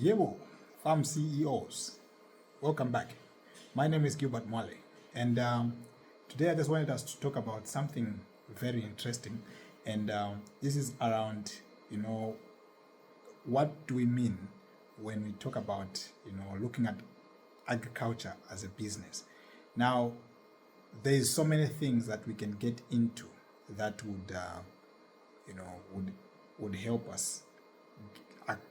Yebo, Farm CEOs. Welcome back. My name is Gilbert Mwale, and today I just wanted us to talk about something very interesting, and this is around, what do we mean when we talk about, looking at agriculture as a business. Now, there is so many things that we can get into that would, you know, would help us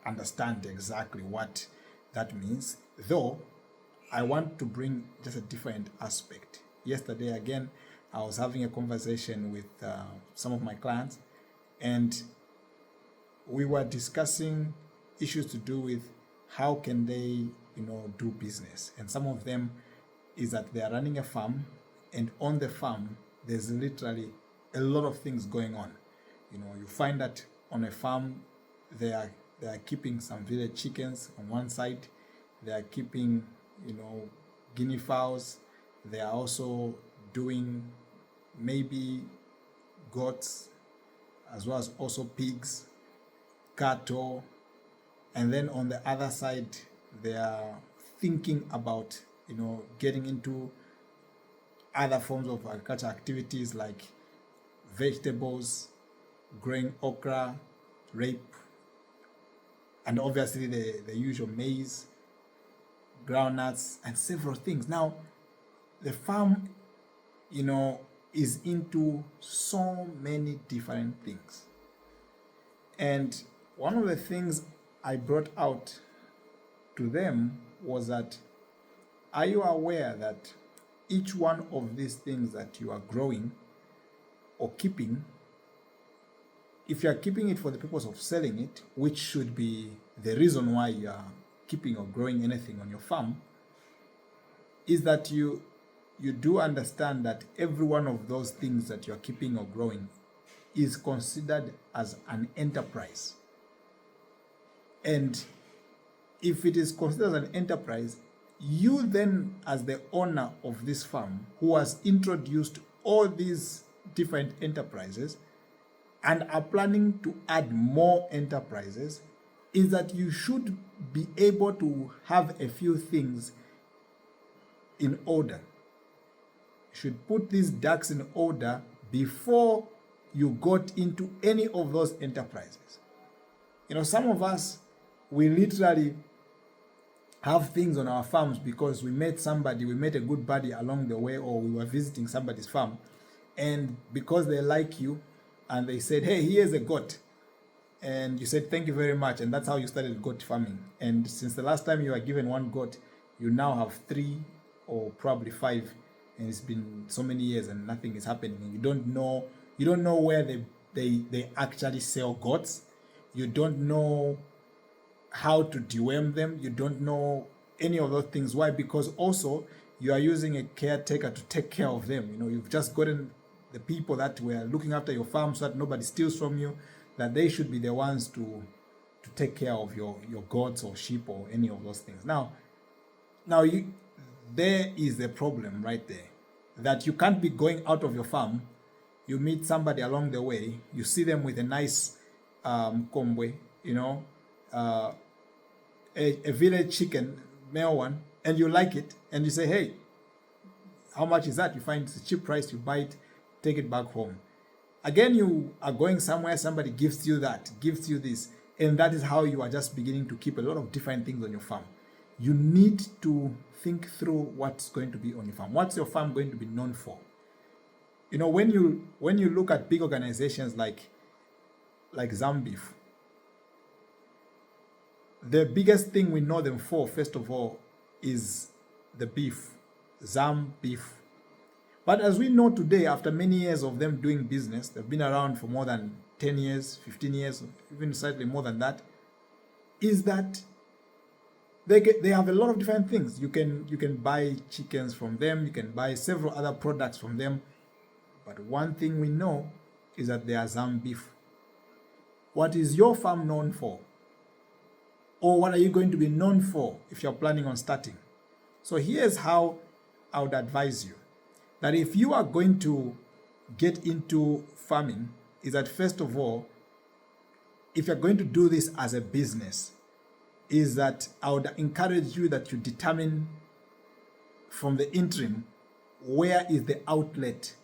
understand exactly what that means. Though I want to bring just a different aspect. Yesterday, again, I was having a conversation with some of my clients, and we were discussing issues to do with how can they, do business. And some of them is that they are running a farm, and on the farm, there's literally a lot of things going on. You find that on a farm, they are keeping some village chickens on one side. They are keeping, guinea fowls. They are also doing maybe goats, as well as also pigs, cattle. And then on the other side, they are thinking about, getting into other forms of agriculture activities like vegetables, growing okra, rape, and obviously the usual maize, groundnuts, and several things. Now, the farm, is into so many different things. And one of the things I brought out to them was that, are you aware that each one of these things that you are growing or keeping, if you are keeping it for the purpose of selling it, which should be the reason why you are keeping or growing anything on your farm, is that you do understand that every one of those things that you are keeping or growing is considered as an enterprise. And if it is considered as an enterprise, you then, as the owner of this farm, who has introduced all these different enterprises and are planning to add more enterprises, is that you should be able to have a few things in order. You should put these ducks in order before you got into any of those enterprises. Some of us, we literally have things on our farms because we met a good buddy along the way, or we were visiting somebody's farm, and because they like you and they said, hey, here's a goat, and you said thank you very much, and that's how you started goat farming. And since the last time you were given one goat, you now have 3 or probably 5, and it's been so many years and nothing is happening. And you don't know where they actually sell goats. You don't know how to deworm them. You don't know any of those things. Why? Because also you are using a caretaker to take care of them. You've just gotten the people that were looking after your farm so that nobody steals from you, that they should be the ones to take care of your goats or sheep or any of those things. Now there is a problem right there, that you can't be going out of your farm. You meet somebody along the way, you see them with a nice kombwe, a village chicken, male one, and you like it, and you say, hey, how much is that? You find it's a cheap price, you buy it, take it back home. Again, you are going somewhere, somebody gives you this, and that is how you are just beginning to keep a lot of different things on your farm. You need to think through what's going to be on your farm. What's your farm going to be known for? When you look at big organizations like Zambif, the biggest thing we know them for, first of all, is the beef, Zam beef. But as we know today, after many years of them doing business, they've been around for more than 10 years, 15 years, even slightly more than that, is that they have a lot of different things. You can buy chickens from them, you can buy several other products from them. But one thing we know is that they are Zam beef. What is your farm known for? Or what are you going to be known for if you're planning on starting? So here's how I would advise you. That if you are going to get into farming, is that first of all, if you're going to do this as a business, is that I would encourage you that you determine from the interim where is the outlet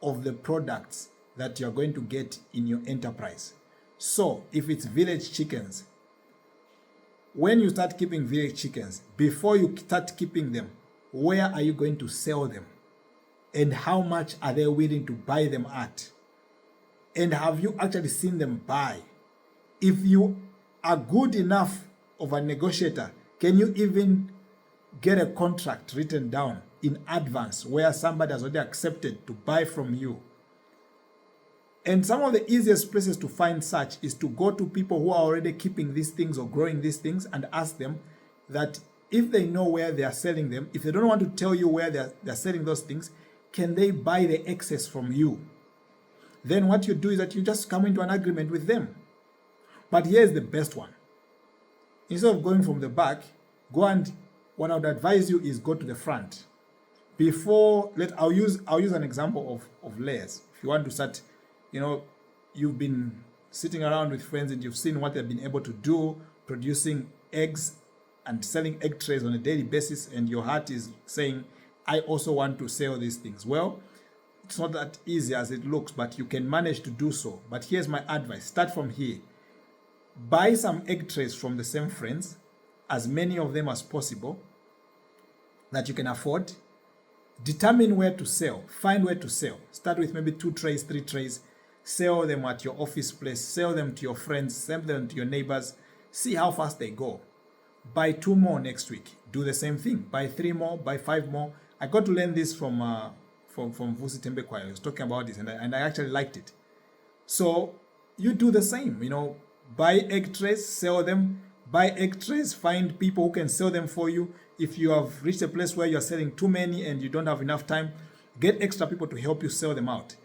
of the products that you're going to get in your enterprise. So if it's village chickens, when you start keeping village chickens, before you start keeping them, where are you going to sell them? And how much are they willing to buy them at? And have you actually seen them buy? If you are good enough of a negotiator, can you even get a contract written down in advance where somebody has already accepted to buy from you? And some of the easiest places to find such is to go to people who are already keeping these things or growing these things and ask them that if they know where they are selling them, if they don't want to tell you where they're selling those things, can they buy the excess from you? Then what you do is that you just come into an agreement with them. But here's the best one. Instead of going from the back, go and, what I would advise you is go to the front. I'll use an example of layers. If you want to start, you've been sitting around with friends and you've seen what they've been able to do, producing eggs and selling egg trays on a daily basis, and your heart is saying, I also want to sell these things. Well, it's not that easy as it looks, but you can manage to do so. But here's my advice. Start from here. Buy some egg trays from the same friends, as many of them as possible that you can afford. Determine where to sell. Find where to sell. Start with maybe 2 trays, 3 trays. Sell them at your office place. Sell them to your friends. Sell them to your neighbors. See how fast they go. Buy 2 more next week. Do the same thing. Buy 3 more. Buy 5 more. I got to learn this from Vusi Tembekwai. I was talking about this and I actually liked it. So you do the same. Buy egg trays, sell them. Buy egg trays, find people who can sell them for you. If you have reached a place where you're selling too many and you don't have enough time, get extra people to help you sell them out.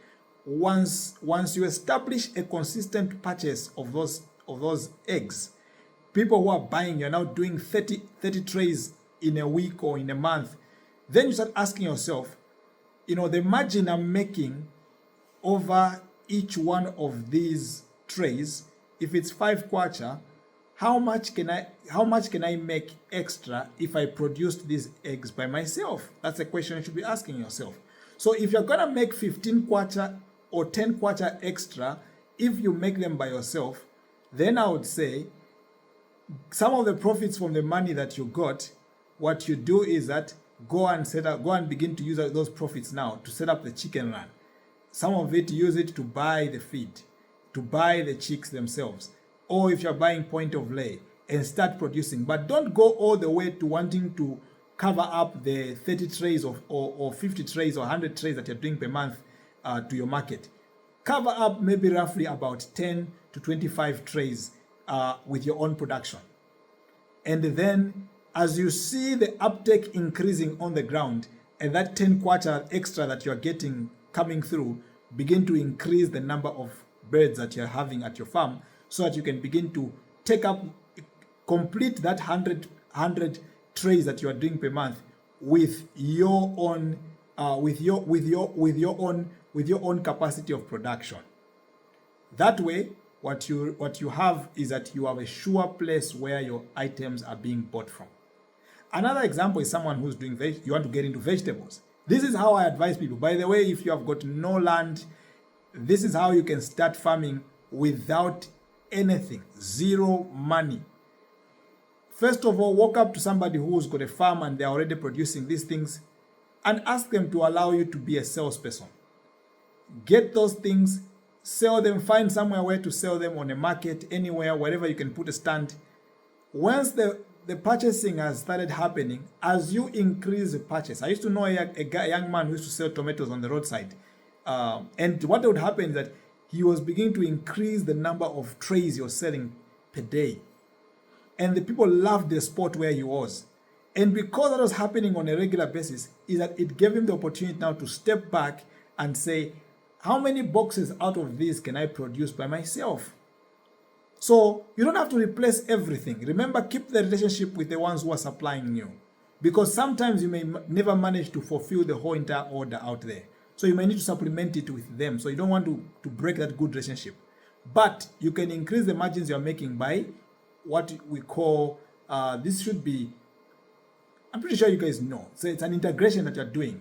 Once you establish a consistent purchase of those eggs, people who are buying, you're now doing 30 trays in a week or in a month, then you start asking yourself, the margin I'm making over each one of these trays, if it's 5 kwacha, how much can I make extra if I produced these eggs by myself? That's a question you should be asking yourself. So if you're gonna make 15 kwacha or 10 kwacha extra, if you make them by yourself, then I would say some of the profits from the money that you got, what you do is that go and begin to use those profits now to set up the chicken run. Some of it, use it to buy the feed, to buy the chicks themselves. Or if you're buying point of lay, and start producing. But don't go all the way to wanting to cover up the 30 trays or 50 trays or 100 trays that you're doing per month to your market. Cover up maybe roughly about 10 to 25 trays with your own production. And then as you see the uptake increasing on the ground, and that 10 kwacha extra that you're getting coming through, begin to increase the number of birds that you're having at your farm, so that you can begin to complete that 100 trays that you are doing per month with your own capacity of production. That way, what you have is that you have a sure place where your items are being bought from. Another example is someone who's doing you want to get into vegetables. This is how I advise people. By the way, if you have got no land, this is how you can start farming without anything, zero money. First of all, walk up to somebody who's got a farm and they're already producing these things and ask them to allow you to be a salesperson. Get those things, sell them, find somewhere where to sell them, on a market, anywhere, wherever you can put a stand. Once the purchasing has started happening, as you increase the purchase, I used to know a young man who used to sell tomatoes on the roadside. And what would happen is that he was beginning to increase the number of trays you're selling per day. And the people loved the spot where he was. And because that was happening on a regular basis, is that it gave him the opportunity now to step back and say, how many boxes out of these can I produce by myself? So you don't have to replace everything. Remember, keep the relationship with the ones who are supplying you. Because sometimes you may never manage to fulfill the whole entire order out there. So you may need to supplement it with them. So you don't want to break that good relationship. But you can increase the margins you're making by what we call, this should be, I'm pretty sure you guys know. So it's an integration that you're doing,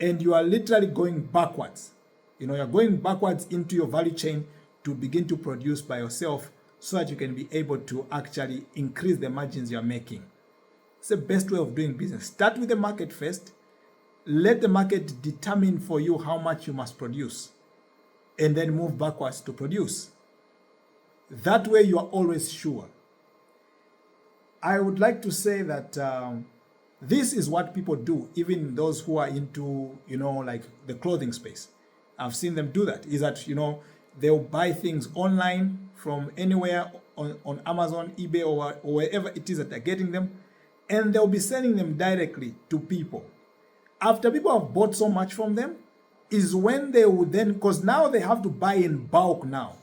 and you are literally going backwards. You're going backwards into your value chain to begin to produce by yourself so that you can be able to actually increase the margins you're making. It's the best way of doing business. Start with the market first. Let the market determine for you how much you must produce, and then move backwards to produce. That way you are always sure. I would like to say that this is what people do, even those who are into, like the clothing space. I've seen them do that. Is that, they'll buy things online from anywhere on Amazon, eBay, or wherever it is that they're getting them, and they'll be sending them directly to people. After people have bought so much from them, is when they will then, because now they have to buy in bulk now,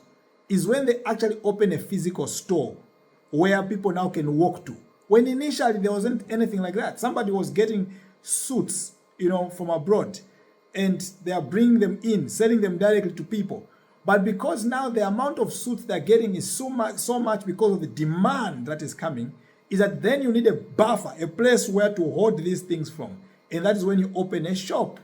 is when they actually open a physical store where people now can walk to. When initially there wasn't anything like that. Somebody was getting suits, from abroad, and they are bringing them in, selling them directly to people. But because now the amount of suits they're getting is so much because of the demand that is coming, is that then you need a buffer, a place where to hold these things from. And that is when you open a shop.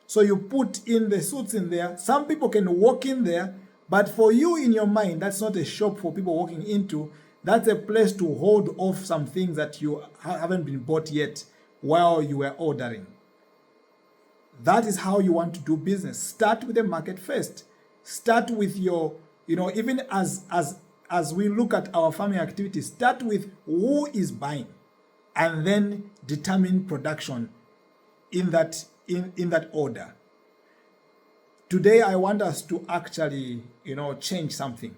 So you put in the suits in there. Some people can walk in there, but for you in your mind, that's not a shop for people walking into. That's a place to hold off some things that you haven't been bought yet while you were ordering. That is how you want to do business. Start with the market first. Start with your, even as we look at our farming activities, start with who is buying, and then determine production in that order. Today, I want us to actually, change something.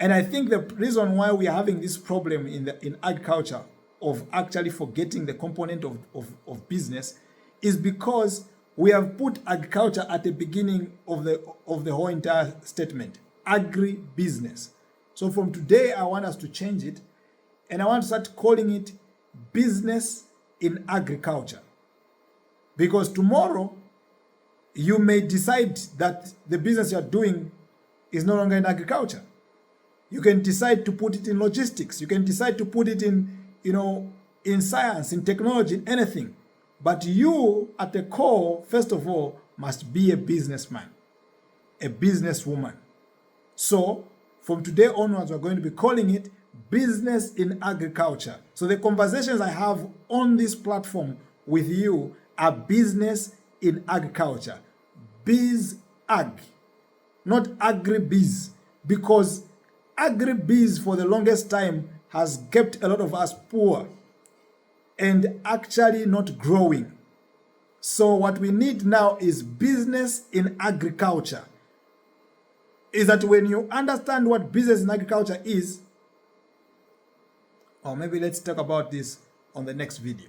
And I think the reason why we are having this problem in agriculture of actually forgetting the component of business is because we have put agriculture at the beginning of the whole entire statement, agri-business. So from today, I want us to change it, and I want to start calling it business in agriculture. Because tomorrow, you may decide that the business you're doing is no longer in agriculture. You can decide to put it in logistics. You can decide to put it in, in science, in technology, in anything. But you, at the core, first of all, must be a businessman, a businesswoman. So, from today onwards, we're going to be calling it business in agriculture. So the conversations I have on this platform with you are business in agriculture. Biz-ag, not agri-biz. Because agri-biz for the longest time has kept a lot of us poor and actually not growing. So what we need now is business in agriculture. Is that when you understand what business in agriculture is, or maybe let's talk about this on the next video.